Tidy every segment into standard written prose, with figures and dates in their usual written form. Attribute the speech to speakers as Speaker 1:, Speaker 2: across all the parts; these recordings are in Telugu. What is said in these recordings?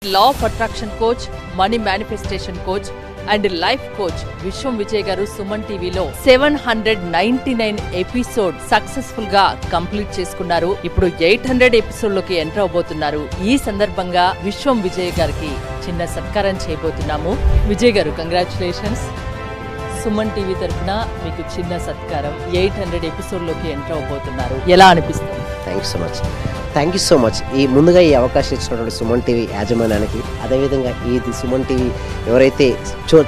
Speaker 1: Law of attraction coach, money manifestation coach and life coach విశ్వం విజయ్ గారు సుమన్ టీవీలో 799 ఎపిసోడ్ సక్సెస్ఫుల్ గా కంప్లీట్ చేసుకున్నారు. ఇప్పుడు 800 ఎపిసోడ్ లోకి ఎంటర్ అవబోతున్నారు. ఈ సందర్భంగా విశ్వం విజయ్ గారికి చిన్న సత్కారం చేయబోతున్నాము. విజయ్ గారు, కంగ్రాచులేషన్స్. సుమన్ టీవీ తరఫున మీకు చిన్న సత్కారం. 800 ఎపిసోడ్ లోకి ఎంటర్ అవబోతున్నారు. ఎలా అనిపిస్తుంది?
Speaker 2: Thank you so much. ముందుగా ఈ అవకాశం ఇచ్చినటువంటి సుమన్ టీవీ యాజమాన్యానికి, అదేవిధంగా ఈ సుమన్ టీవీ ఎవరైతే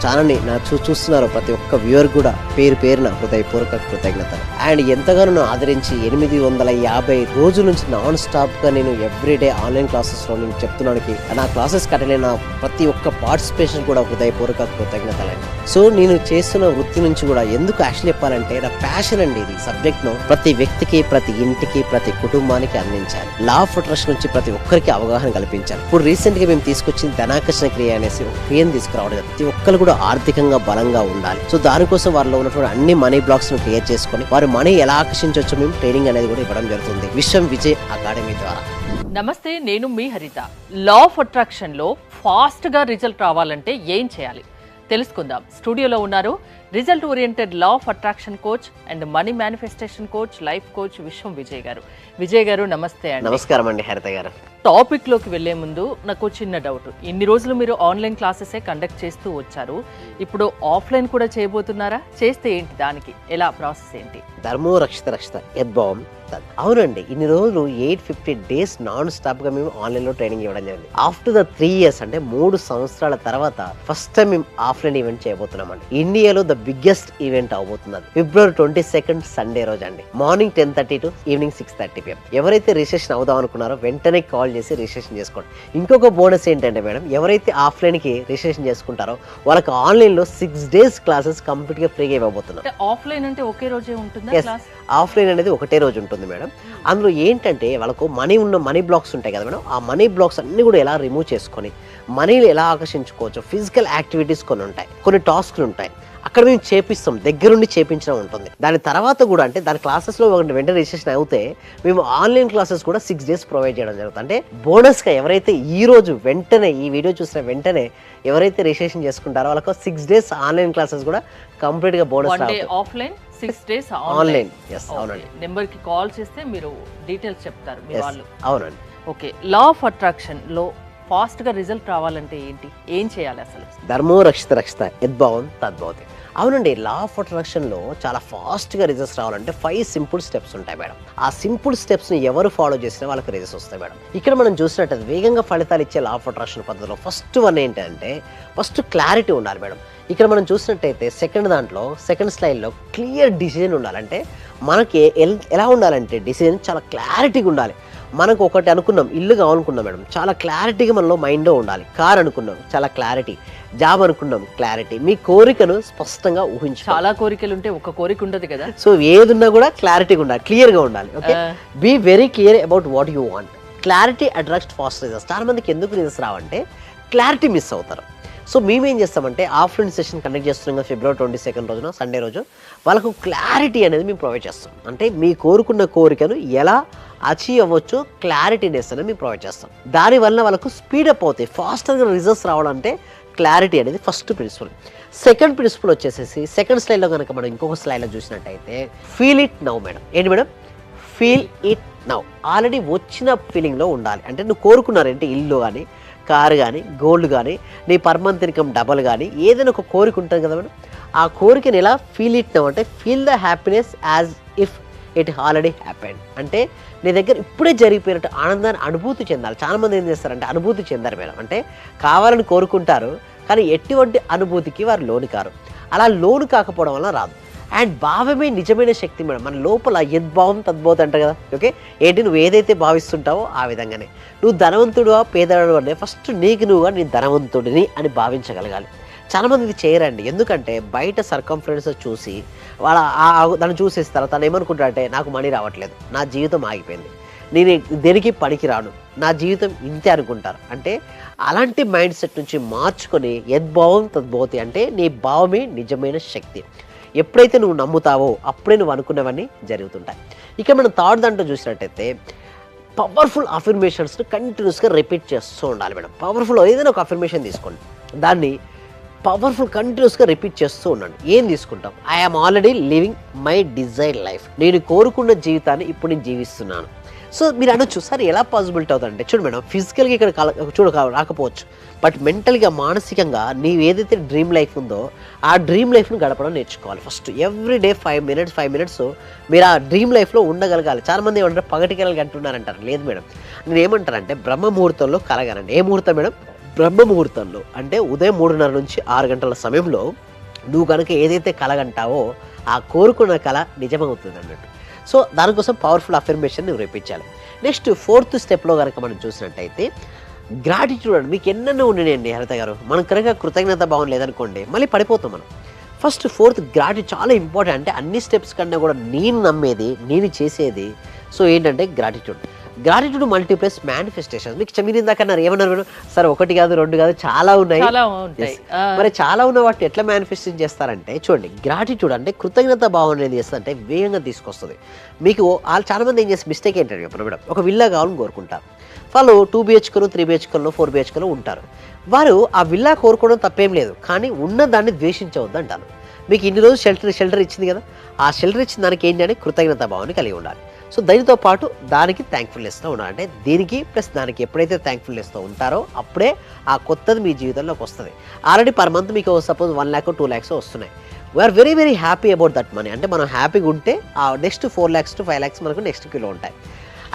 Speaker 2: ఛానల్ని చూస్తున్నారో ప్రతి ఒక్క వ్యూవర్ కూడా పేరు పేరున హృదయపూర్వక కృతజ్ఞతలు. అండ్ ఎంతగానో ఆదరించి 850 రోజుల నుంచి నాన్ స్టాప్గా నేను ఎవ్రీడే ఆన్లైన్ క్లాసెస్లో నేను చెప్తున్నానికి, నా క్లాసెస్ కట్టలేని ప్రతి ఒక్క పార్టిసిపేషన్ కూడా హృదయపూర్వక కృతజ్ఞతలండి. సో నేను చేస్తున్న వృత్తి నుంచి కూడా ఎందుకు యాక్చువల్ చెప్పాలంటే నా ప్యాషన్ అండి. ఇది సబ్జెక్ట్ను ప్రతి వ్యక్తికి, ప్రతి ఇంటికి, ప్రతి కుటుంబానికి అందించాలి. లా ఆఫ్ అట్రాక్షన్ నుంచి ప్రతి ఒక్కరికి అవగాహన కల్పించాలి. ఇప్పుడు రీసెంట్ గా మేము తీసుకొచ్చిన ధనాకర్షణ క్రియ అనేసి ఒక క్రియను తీసుకురావడం. ప్రతి ఒక్కరు కూడా ఆర్థికంగా బలంగా ఉండాలి. సో దానికోసం వారిలో ఉన్నటువంటి అన్ని మనీ బ్లాక్స్ ను క్లియర్ చేసుకొని వారి మనీ ఎలా ఆకర్షించవచ్చు మేము ట్రైనింగ్ అనేది కూడా ఇవ్వడం జరుగుతుంది విశ్వం విజయ్ అకాడమీ ద్వారా.
Speaker 1: నమస్తే, నేను మీ హరిత. లా ఆఫ్ అట్రాక్షన్ లో ఫాస్ట్ గా రిజల్ట్ రావాలంటే ఏం చేయాలి తెలుసుకుందాం. స్టూడియోలో ఉన్నారు result oriented law of attraction coach and money manifestation coach, life coach విశ్వం విజయ్ గారు. విజయ్ గారు, నమస్తే అండి.
Speaker 2: నమస్కారం అండి హరిత గారు.
Speaker 1: టాపిక్ లోకి వెళ్లే ముందు నాకు చిన్న డౌట్. ఇన్ని రోజులు మీరు ఆన్లైన్ క్లాసెసే కండక్ట్ చేస్తూ వచ్చారు, ఇప్పుడు ఆఫ్లైన్ కూడా చేయబోతున్నారా? చేస్తే ఏంటి, దానికి ఎలా ప్రాసెస్ ఏంటి?
Speaker 2: ధర్మో రక్షిత యద్భావం. అవునండి, ఇన్ని రోజులు 850 days నాన్ స్టాప్ గా మేము ఆన్లైన్ లో ట్రైనింగ్ ఇవ్వడం జరిగింది. ఆఫ్టర్ ద 3 years అంటే 3 సంవత్సరాల తర్వాత ఫస్ట్ టైం మేము ఆఫ్లైన్ ఈవెంట్ చేయబోతున్నామండి. ఇండియాలో ద బిగ్గెస్ట్ ఈవెంట్ అవబోతున్నది February 22nd సండే రోజు అండి. Morning 10:30 to evening 6:30 PM. ఎవరైతే రిజిస్ట్రేషన్ అవుదాం అనుకున్నారో వెంటనే కాల్ చేసి రిజిస్ట్రేషన్ చేసుకోండి. ఇంకొక బోనస్ ఏంటంటే మేడం, ఎవరైతే ఆఫ్లైన్ కి రిజిస్ట్రేషన్ చేసుకుంటారో వాళ్ళకి ఆన్లైన్ లో 6 days క్లాసెస్ కంప్లీట్ గా ఫ్రీగా ఇవ్వబోతున్నాం.
Speaker 1: ఆఫ్లైన్ అంటే ఒకే రోజే ఉంటుందా?
Speaker 2: ఆఫ్లైన్ అనేది ఒకటే రోజు ఉంటుంది మేడం. అందులో ఏంటంటే వాళ్ళకు మనీ బ్లాక్స్ ఉంటాయి కదా మేడం, ఆ మనీ బ్లాక్స్ అన్ని కూడా ఎలా రిమూవ్ చేసుకొని మనీని ఎలా ఆకర్షించుకోవచ్చు. ఫిజికల్ యాక్టివిటీస్ కొన్ని ఉంటాయి, కొన్ని టాస్క్లు ఉంటాయి, అక్కడ మేము చేపిస్తాం, దగ్గరుండి చేపించడం ఉంటుంది. దాని తర్వాత కూడా అంటే దాని క్లాసెస్లో వెంటనే రిజిస్ట్రేషన్ అయితే మేము ఆన్లైన్ క్లాసెస్ కూడా 6 days ప్రొవైడ్ చేయడం జరుగుతుంది. అంటే బోనస్గా ఎవరైతే ఈ రోజు వెంటనే ఈ వీడియో చూసిన వెంటనే ఎవరైతే రిజిస్ట్రేషన్ చేసుకుంటారో వాళ్ళకు 6 days ఆన్లైన్ క్లాసెస్ కూడా కంప్లీట్గా బోనస్.
Speaker 1: Offline 6 days
Speaker 2: online. అవునండి.
Speaker 1: నెంబర్ కి కాల్ చేస్తే మీరు డీటెయిల్స్ చెప్తారు మీ వాళ్ళు.
Speaker 2: అవునండి.
Speaker 1: ఓకే, లా ఆఫ్ అట్రాక్షన్ లో ఫాస్ట్ గా రిజల్ట్ రావాలంటే ఏంటి, ఏం చేయాలి అసలు?
Speaker 2: ధర్మో రక్షిత యద్భావం తద్భవతి. అవునండి, లా ఆఫ్ అట్రాక్షన్ లో చాలా ఫాస్ట్ గా రిజల్ట్స్ రావాలంటే 5 సింపుల్ స్టెప్స్ ఉంటాయి మేడం. ఆ సింపుల్ స్టెప్స్ ని ఎవరు ఫాలో చేసినా వాళ్ళకి రిజల్ట్స్ వస్తాయి మేడం. ఇక్కడ మనం చూసినట్టు వేగంగా ఫలితాలు ఇచ్చే లా ఆఫ్ అట్రాక్షన్ పద్ధతిలో ఫస్ట్ వన్ ఏంటంటే ఫస్ట్ క్లారిటీ ఉండాలి మేడం. ఇక్కడ మనం చూసినట్టయితే సెకండ్ స్లైడ్లో క్లియర్ డిసిజన్ ఉండాలంటే మనకి ఎలా ఉండాలంటే డిసిజన్ చాలా క్లారిటీగా ఉండాలి. మనకు ఒకటి అనుకున్నాం, ఇల్లు కావాలనుకున్నాం మేడం, చాలా క్లారిటీగా మనలో మైండ్లో ఉండాలి. కార్ అనుకున్నాం, చాలా క్లారిటీ. జాబ్ అనుకున్నాం, క్లారిటీ. మీ కోరికను స్పష్టంగా ఊహించు.
Speaker 1: చాలా కోరికలు ఉంటే ఒక కోరిక ఉండదు కదా.
Speaker 2: సో ఏదున్నా కూడా క్లారిటీగా ఉండాలి, క్లియర్గా ఉండాలి. Okay, be very clear about what you want. Clarity attract fast results. చాలా మందికి ఎందుకు రిజల్ట్స్ రావంటే క్లారిటీ మిస్ అవుతారు. సో మేమేం చేస్తామంటే ఆఫ్లైన్ సెషన్ కండక్ట్ చేస్తున్నాం February 22nd రోజున, సండే రోజు. వాళ్ళకు క్లారిటీ అనేది మేము ప్రొవైడ్ చేస్తాం. అంటే మీ కోరుకున్న కోరికను ఎలా అచీవ్ అవ్వచ్చు, క్లారిటీనెస్ అనేది మేము ప్రొవైడ్ చేస్తాం. దానివల్ల వాళ్ళకు స్పీడప్ అవుతాయి, ఫాస్ట్గా రిజల్ట్స్ రావాలంటే క్లారిటీ అనేది ఫస్ట్ ప్రిన్సిపల్. సెకండ్ ప్రిన్సిపల్ వచ్చేసేసి సెకండ్ స్లైడ్లో కనుక మనం ఇంకొక స్లైడ్లో చూసినట్టయితే ఫీల్ ఇట్ నౌ మేడం. ఏంటి madam? Feel it now. Already వచ్చిన ఫీలింగ్లో ఉండాలి. అంటే నువ్వు కోరుకున్నారంటే ఇల్లు కానీ, కారు కానీ, గోల్డ్ కానీ, నీ పర్ మంత్ ఇన్కమ్ డబల్ కానీ, ఏదైనా ఒక కోరిక ఉంటుంది కదా మేడం. ఆ కోరికని ఎలా ఫీల్ ఇట్ నౌ అంటే feel the happiness as if it already happened. అంటే నీ దగ్గర ఇప్పుడే జరిగిపోయినట్టు ఆనందాన్ని అనుభూతి చెందాలి. చాలామంది ఏం చేస్తారంటే అనుభూతి చెందారు మేడం. అంటే కావాలని కోరుకుంటారు కానీ ఎటువంటి అనుభూతికి వారు లోను కారు. అలా లోను కాకపోవడం వల్ల రాదు. అండ్ భావమే నిజమైన శక్తి మేడం. మన లోపల యద్భావం తద్భవతి అంటారు కదా. ఓకే, ఏంటి నువ్వు ఏదైతే భావిస్తుంటావో ఆ విధంగానే. నువ్వు ధనవంతుడువా పేదవాడు అంటే ఫస్ట్ నీకు నువ్వుగా నేను ధనవంతుడిని అని భావించగలగాలి. చాలామంది ఇది చేయరండి. ఎందుకంటే బయట సర్కంఫరెన్స్ చూసి దాన్ని చూసేస్తారు. తను ఏమనుకుంటారంటే నాకు మనీ రావట్లేదు, నా జీవితం ఆగిపోయింది, నేను దేనికి పనికి రాను, నా జీవితం ఇంతే అనుకుంటారు. అంటే అలాంటి మైండ్ సెట్ నుంచి మార్చుకొని యద్భావం తద్భవతి అంటే నీ భావమే నిజమైన శక్తి. ఎప్పుడైతే నువ్వు నమ్ముతావో అప్పుడే నువ్వు అనుకున్నవన్నీ జరుగుతుంటాయి. ఇక మనం థర్డ్ దాంట్లో చూసినట్టయితే పవర్ఫుల్ అఫర్మేషన్స్ని కంటిన్యూస్గా రిపీట్ చేస్తూ ఉండాలి మేడం. పవర్ఫుల్ ఏదైనా ఒక అఫర్మేషన్ తీసుకోండి, దాన్ని పవర్ఫుల్ కంటిన్యూస్గా రిపీట్ చేస్తూ ఉండండి. ఏం తీసుకుంటాం? I'm already living my Dzire life. నేను కోరుకున్న జీవితాన్ని ఇప్పుడు నేను జీవిస్తున్నాను. సో మీరు అనొచ్చు, సార్ ఎలా పాసిబిలిటీ అవుతుందంటే, చూడు మేడం, ఫిజికల్గా ఇక్కడ రాకపోవచ్చు, బట్ మెంటల్గా మానసికంగా నీవు ఏదైతే డ్రీమ్ లైఫ్ ఉందో ఆ డ్రీమ్ లైఫ్ను గడపడం నేర్చుకోవాలి. ఫస్ట్ ఎవ్రీడే 5 మినిట్స్ మీరు ఆ డ్రీమ్ లైఫ్లో ఉండగలగాలి. చాలామంది ఏమంటారు పగటికెళ్ళి అంటున్నారంటారు. లేదు మేడం, నేను ఏమంటారంటే బ్రహ్మ ముహూర్తంలో కలగనండి. ఏ ముహూర్తం మేడం? బ్రహ్మ ముహూర్తంలో, అంటే ఉదయం 3:30 నుంచి 6 గంటల సమయంలో నువ్వు కనుక ఏదైతే కలగంటావో ఆ కోరుకున్న కళ నిజమవుతుంది అన్నట్టు. సో దానికోసం పవర్ఫుల్ అఫర్మేషన్ నువ్వు రేపించాలి. నెక్స్ట్ 4th స్టెప్లో కనుక మనం చూసినట్టయితే గ్రాటిట్యూడ్ అండి. మీకు ఎన్నెన్నో ఉండినాయండి హరిత గారు, మనం కనుక కృతజ్ఞత భావం లేదనుకోండి మళ్ళీ పడిపోతాం మనం. ఫస్ట్ 4th గ్రాటిట్యూడ్ చాలా ఇంపార్టెంట్. అంటే అన్ని స్టెప్స్ కన్నా కూడా నేను నమ్మేది, నేను చేసేది సో ఏంటంటే గ్రాటిట్యూడ్. Gratitude మల్టీప్లస్ manifestation. మీకు మీరు ఇందాకన్నారు, ఏమన్నారు సార్ 1 కాదు 2 కాదు చాలా ఉన్నాయి. మరి చాలా ఉన్న వాటిని ఎట్లా మేనిఫెస్టేషన్ చేస్తారంటే చూడండి, గ్రాటిట్యూడ్ అంటే కృతజ్ఞత భావం అనేది చేస్తుందంటే వేగంగా తీసుకొస్తుంది. మీకు వాళ్ళు చాలా మంది ఏం చేస్తే మిస్టేక్ ఏంటంటే ఇప్పుడు మేడం, ఒక విల్లా కావాలని కోరుకుంటారు. వాళ్ళు 2 BHKలో 3 BHKలో 4 BHKలో ఉంటారు. వారు ఆ విల్లా కోరుకోవడం తప్పేం లేదు, కానీ ఉన్న దాన్ని ద్వేషించవద్దు అంటాను. మీకు ఇన్ని రోజులు షెల్టర్ ఇచ్చింది కదా, ఆ షెల్టర్ ఇచ్చిన దానికి ఏంటి అంటే కృతజ్ఞత భావాన్ని కలిగి ఉండాలి. సో దానితో పాటు దానికి థ్యాంక్ఫుల్నెస్తో ఉండాలి. అంటే దీనికి ప్లస్ దానికి ఎప్పుడైతే థ్యాంక్ఫుల్నెస్తో ఉంటారో అప్పుడే ఆ కొత్తది మీ జీవితంలోకి వస్తుంది. ఆల్రెడీ పర్ మంత్ మీకు సపోజ్ 1 lakh 2 lakhs వస్తున్నాయి. We are very very happy about that. Money మనం హ్యాపీగా ఉంటే ఆ నెక్స్ట్ 4 lakhs to 5 lakhs మనకు నెక్స్ట్ కిలో ఉంటాయి.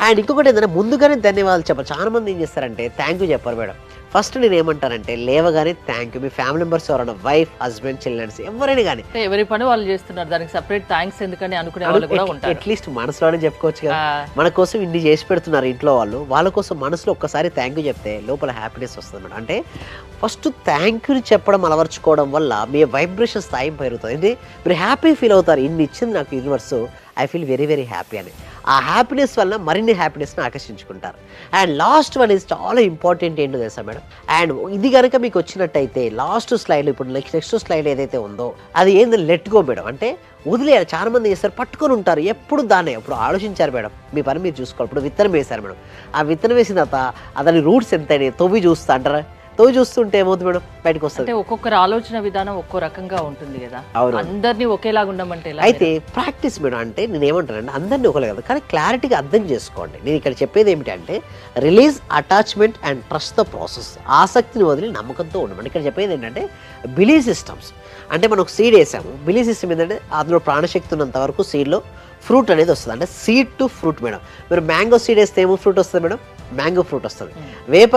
Speaker 2: అండ్ ఇంకొకటి ఏంటంటే ముందుగానే ధన్యవాదాలు చెప్పాలి. చాలా మంది ఏం చేస్తారంటే థ్యాంక్ యూ చెప్పారు మేడం. ఫస్ట్ నేను ఏమంటానంటే లేవగానే థ్యాంక్ యూ. మీ ఫ్యామిలీ మెంబర్స్ ఎవరైనా వైఫ్ హస్బెండ్ చిల్డ్రన్స్ ఎవరైనా కానీ
Speaker 1: ఎవరి పని వాళ్ళు చేస్తున్నారు, దానికి సెపరేట్ థ్యాంక్స్ ఎందుకని అనుకునే వాళ్ళు కూడా ఉంటారు.
Speaker 2: అట్లీస్ట్ మనసులోనే చెప్పుకోవచ్చు కదా, మన కోసం ఇన్ని చేసి పెడుతున్నారు ఇంట్లో వాళ్ళు, వాళ్ళ కోసం మనసులో ఒక్కసారి థ్యాంక్ యూ చెప్తే లోపల హ్యాపీనెస్ వస్తుంది మేడం. అంటే ఫస్ట్ థ్యాంక్ యూ చెప్పడం అలవర్చుకోవడం వల్ల మీ వైబ్రేషన్ స్థాయి పెరుగుతుంది. అంటే మీరు హ్యాపీ ఫీల్ అవుతారు, ఇన్ని ఇచ్చింది నాకు universe, I feel very very happy అని. ఆ హ్యాపీనెస్ వల్ల మరిన్ని హ్యాపీనెస్ని ఆకర్షించుకుంటారు. అండ్ లాస్ట్ వన్ ఈజ్ చాలా ఇంపార్టెంట్ ఏంటో తెలుసా మేడం, అండ్ ఇది కనుక మీకు వచ్చినట్టయితే లాస్ట్ స్లైడ్, ఇప్పుడు నెక్స్ట్ స్లైడ్ ఏదైతే ఉందో అది ఏంది లెట్ గో మేడం. అంటే వదిలేయాలి. చాలా మంది చేస్తారు పట్టుకొని ఉంటారు ఎప్పుడు దాన్నే. ఇప్పుడు ఆలోచించారు మేడం, మీ పని మీరు చూసుకోవాలి. ఇప్పుడు విత్తనం వేశారు మేడం, ఆ విత్తనం వేసిన తర్వాత దాని రూట్స్ ఎంత తవ్వి చూస్తా అంటారా, తవ్వి చూస్తుంటే ఏమవుతుంది మేడం, బయటకు వస్తుంది.
Speaker 1: ఒక్కొక్కరు ఆలోచన విధానం ఒక్కో రకంగా ఉంటుంది కదా, అందరినీ ఒకేలాగా ఉండమంటే
Speaker 2: అయితే ప్రాక్టీస్ మేడం. అంటే నేను ఏమంటానంటే అందరినీ ఒకలే కదా, కానీ క్లారిటీగా అర్థం చేసుకోండి. నేను ఇక్కడ చెప్పేది ఏమిటంటే release attachment and trust the process. ఆసక్తిని వదిలి నమ్మకంతో ఉండమండి. ఇక్కడ చెప్పేది ఏంటంటే బిలీవ్ సిస్టమ్స్. అంటే మనం ఒక సీడ్ వేసాము, బిలీవ్ సిస్టమ్ ఏంటంటే అందులో ప్రాణశక్తి ఉన్నంత వరకు సీడ్లో ఫ్రూట్ అనేది వస్తుంది. అంటే సీడ్ టు ఫ్రూట్ మేడం. మీరు మ్యాంగో సీడ్ వేస్తే ఏమో ఫ్రూట్ వస్తుంది మేడం, మ్యాంగో ఫ్రూట్ వస్తుంది. వేప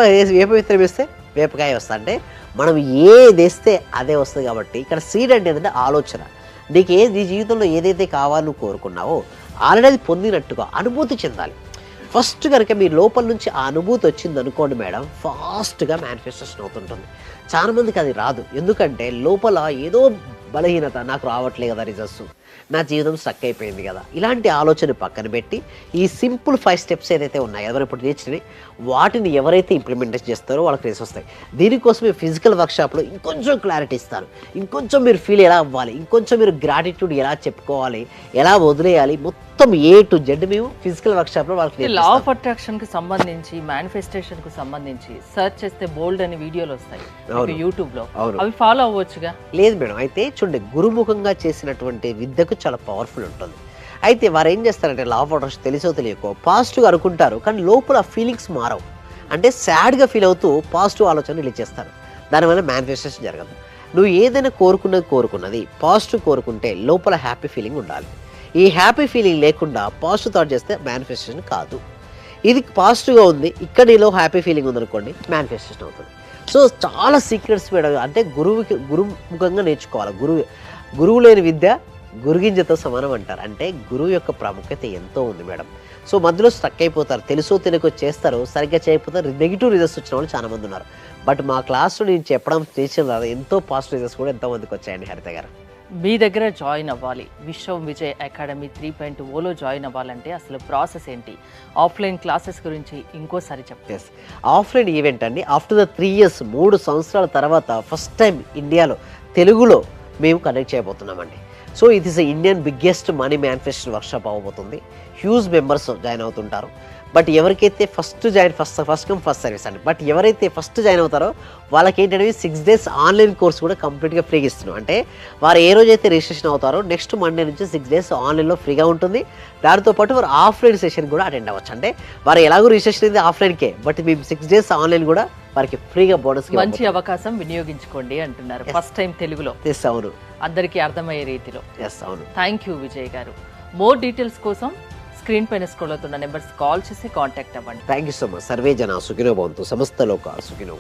Speaker 2: విత్తనం వేస్తే వేపకాయ వస్తుంది. అంటే మనం ఏది వేస్తే అదే వస్తుంది. కాబట్టి ఇక్కడ సీడ్ అంటే ఏంటంటే ఆలోచన. నీకు నీ జీవితంలో ఏదైతే కావాలని కోరుకున్నావో ఆల్రెడీ అది పొందినట్టుగా అనుభూతి చెందాలి. ఫస్ట్ కనుక మీ లోపల నుంచి ఆ అనుభూతి వచ్చింది అనుకోండి మేడం, ఫాస్ట్గా మేనిఫెస్టేషన్ అవుతుంటుంది. చాలామందికి అది రాదు, ఎందుకంటే లోపల ఏదో బలహీనత, నాకు రావట్లేదు కదా రిజల్ట్స్, నా జీవితం స్ట్రక్ అయిపోయింది కదా. ఇలాంటి ఆలోచన పక్కన పెట్టి ఈ సింపుల్ 5 steps ఏదైతే ఉన్నాయో ఎవరు ఇప్పుడు నేర్చుకుని వాటిని ఎవరైతే ఇంప్లిమెంటేషన్ చేస్తారో వాళ్ళకి రేస్ వస్తాయి. దీనికోసం మీ ఫిజికల్ వర్క్షాప్లో ఇంకొంచెం క్లారిటీ ఇస్తాను. ఇంకొంచెం మీరు ఫీల్ ఎలా అవ్వాలి, ఇంకొంచెం మీరు గ్రాటిట్యూడ్ ఎలా చెప్పుకోవాలి, ఎలా వదిలేయాలి, మొత్తం A to Z మేము ఫిజికల్ వర్క్షాప్లో వాళ్ళకి
Speaker 1: లా ఆఫ్ అట్రాక్షన్ కి సంబంధించి మేనిఫెస్టేషన్ కు సంబంధించి సర్చ్ చేస్తే బోల్డ్ అని వీడియోలు వస్తాయి యూట్యూబ్ లో, అవి ఫాలో అవ్వచ్చుగా.
Speaker 2: లేదు మేడం, అయితే చూడండి గురుముఖంగా చేసినటువంటి విద్యకు చాలా పవర్ఫుల్ ఉంటుంది. అయితే వారు ఏం చేస్తారంటే లా ఆఫ్ అట్రాక్షన్ తెలుసో తెలియకో పాజిటివ్గా అనుకుంటారు, కానీ లోపల ఫీలింగ్స్ మారవు. అంటే సాడ్గా ఫీల్ అవుతూ పాజిటివ్ ఆలోచన రిలీజ్ చేస్తారు. దానివల్ల మేనిఫెస్టేషన్ జరగదు. నువ్వు ఏదైనా కోరుకున్నది పాజిటివ్ కోరుకుంటే లోపల హ్యాపీ ఫీలింగ్ ఉండాలి. ఈ హ్యాపీ ఫీలింగ్ లేకుండా పాజిటివ్ థాట్ చేస్తే మేనిఫెస్టేషన్ కాదు. ఇది పాజిటివ్గా ఉంది, ఇక్కడ నీలో హ్యాపీ ఫీలింగ్ ఉందనుకోండి, మేనిఫెస్టేషన్ అవుతుంది. సో చాలా సీక్రెట్స్ మేడం. అంటే గురుముఖంగా నేర్చుకోవాలి. గురువు లేని విద్య గురుగింజతో సమానం అంటారు. అంటే గురువు యొక్క ప్రాముఖ్యత ఎంతో ఉంది మేడం. సో మధ్యలో స్ట్రక్ అయిపోతారు, తెలుసో తెలియకో చేస్తారు, సరిగ్గా చేయకపోతారు, నెగిటివ్ రిజల్ట్స్ వచ్చిన వాళ్ళు చాలా మంది ఉన్నారు. బట్ మా క్లాస్లో నేను చెప్పడం చేసిన ఎంతో పాజిటివ్ రిజల్ట్స్ కూడా ఎంతోమందికి వచ్చాయండి హరిత గారు.
Speaker 1: మీ దగ్గర జాయిన్ అవ్వాలి, విశ్వం విజయ్ అకాడమీ 3.0లో జాయిన్ అవ్వాలంటే అసలు ప్రాసెస్ ఏంటి, ఆఫ్లైన్ క్లాసెస్ గురించి ఇంకోసారి చెప్పండి.
Speaker 2: ఆఫ్లైన్ ఈవెంట్ అండి. ఆఫ్టర్ ద 3 years 3 సంవత్సరాల తర్వాత ఫస్ట్ టైం ఇండియాలో తెలుగులో మేము కండక్ట్ చేయబోతున్నామండి. సో ఇది Indian biggest money manifestation workshop అవ్వబోతుంది. హ్యూజ్ మెంబర్స్ జాయిన్ అవుతుంటారు. బట్ ఎవరికైతే ఫస్ట్ కమ్ ఫస్ట్ సర్వీస్ అండి. బట్ ఎవరైతే ఫస్ట్ జాయిన్ అవుతారో వాళ్ళకి ఏంటంటే 6 days ఆన్లైన్ కోర్స్ కూడా కంప్లీట్గా ఫ్రీగా ఇస్తున్నాం. అంటే వారు ఏ రోజైతే రిజిస్ట్రేషన్ అవుతారో నెక్స్ట్ మండే నుంచి 6 days ఆన్లైన్లో ఫ్రీగా ఉంటుంది. దాంతోపాటు వారు ఆఫ్లైన్ సెషన్ కూడా అటెండ్ అవ్వచ్చు. అంటే వారు ఎలాగో రిజిస్ట్రేషన్ అయింది ఆఫ్లైన్కే, బట్ మేము 6 days ఆన్లైన్ కూడా వారికి ఫ్రీగా బోనస్
Speaker 1: మంచి అవకాశం వినియోగించుకోండి అంటున్నారు. ఫస్ట్ టైం తెలుగులో
Speaker 2: అవును,
Speaker 1: అందరికీ అర్థమయ్యే రీతిలో.
Speaker 2: అవును.
Speaker 1: థ్యాంక్ యూ విజయ్ గారు. మోర్ డీటెయిల్స్ కోసం స్క్రీన్ పైన స్క్రోల్ అవుతున్న నెంబర్స్ కాల్ చేసి కాంటాక్ట్ అవ్వండి.
Speaker 2: Thank you so much. Survey జన సుఖినో భవంతు, సమస్త లోక సుఖినో.